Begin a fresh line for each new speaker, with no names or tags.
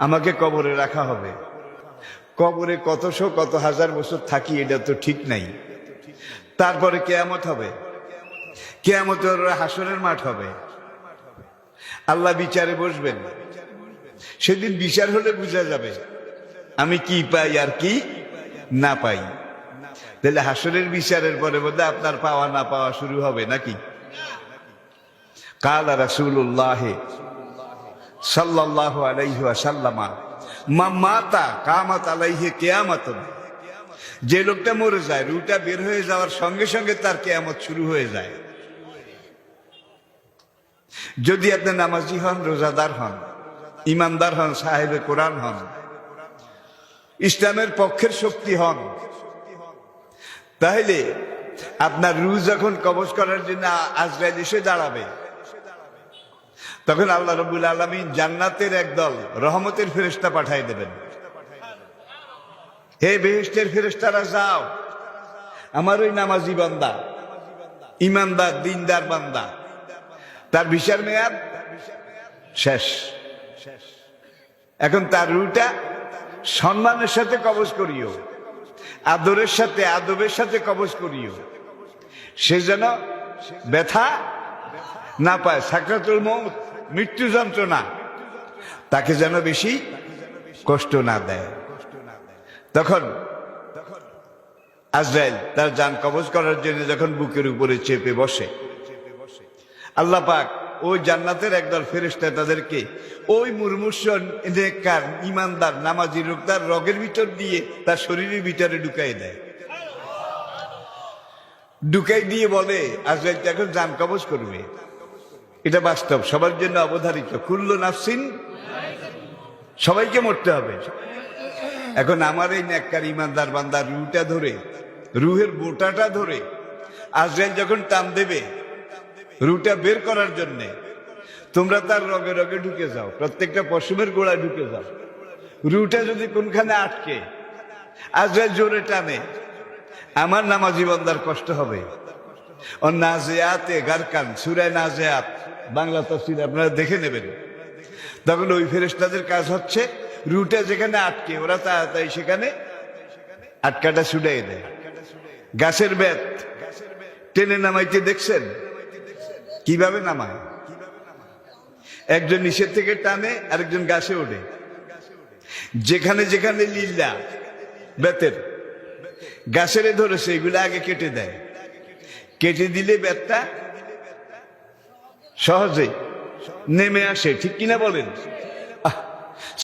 আমাকে কবরে রাখা হবে। কবরে কতশো কত হাজার বছর থাকি এটা তো ঠিক নাই। তারপরে কেয়ামত হবে, কেয়ামতের হাসরের মাঠ হবে, আল্লাহ বিচারে বসবেন। সেদিন বিচার হলে বোঝা যাবে আমি কি পাই আর কি না পাই। তাহলে হাসরের বিচারের পরে বোধহয় আপনার পাওয়া না পাওয়া শুরু হবে নাকি? কালা রাসূলুল্লাহ সাল্লাল্লাহু আলাইহি ওয়াসাল্লাম মা মাতা কামাত আলাইহি কিয়ামাতুন। যে লোকটা মরে যায়, রুহটা বের হয়ে যাওয়ার সঙ্গে সঙ্গে তার কিয়ামত শুরু হয়ে যায়। যদি আপনি নামাজি হন, রোজাদার হন, ইমানদার হন, সাহেবে কোরআন হন, ইসলামের পক্ষের শক্তি হন, তাহলে আপনার রুহ যখন কবজ করার জন্য আজরাইল এসে দাঁড়াবে, তখন আল্লাহ রাব্বুল আলামিন জান্নাতের একদল রহমতের ফেরেশতা পাঠিয়ে দেবেন। হে বেহেশতের ফেরেশতারা, যাও, আমার ওই নামাজি বান্দা, ইমানদার, দিনদার বান্দা, তার বিচার মেয়াদ শেষ। এখন তার রুহটা সম্মানের সাথে কবজ করিও, আদরের সাথে, আদবের সাথে কবজ করিও, সে যেন ব্যথা না পায়। সাকরাতুল মউত, মৃত্যু যন্ত্রণা, তাকে যেন বেশি কষ্ট না দেয়। তখন আজরাইল তার জান কবজ করার জন্য যখন বুকের উপরে চেপে বসে, আল্লাহ পাক ওই জান্নাতের একদল ফেরেশতা তাদেরকে ওই মুরমুষ নেককার ইমানদার নামাজি লোক তার রগের ভিতর দিয়ে তার শরীরের ভিতরে ঢুকাই দেয়। ঢুকাই দিয়ে বলে আজরাইল এখন জান কবজ করবে। এটা বাস্তব, সবার জন্য অবধারিত। কুল্লু নাফসিন, সবাইকে মরতে হবে। এখন আমার এই নেককার ইমানদার বান্দার রুহটা ধরে, রুহের বোটাটা ধরে আজরাইল যখন টান দেবে রুহটা বের করার জন্য, তোমরা তার রগে রগে ঢুকে যাও, প্রত্যেকটা পশমের গোড়ায় ঢুকে যাও। রুহটা যদি কোনখানে আটকে আজরাইল জোরে টানে, আমার নামাজি বান্দার কষ্ট হবে। ও নাজিয়াতে গারকান, সূরা নাজিয়াত বাংলা তাফসীর আপনারা দেখে নেবেন। তখন ওই ফেরেশতাদের কাজ হচ্ছে রুহটা যেখানে আটকে, ওরা তাড়াতাড়ি সেখানে আটকাটা ছুটাই দেয়। গাছের বেত টেনে নামাইতে দেখছেন কিভাবে নামায়? একজন নিচের থেকে টানে, আরেকজন গাছে ওঠে। যেখানে যেখানে লিল্লা বেতের গাছের ধরেছে এগুলো আগে কেটে দেয়। কেটে দিলে বেতটা সহজে নেমে আসে, ঠিক কিনা বলেন?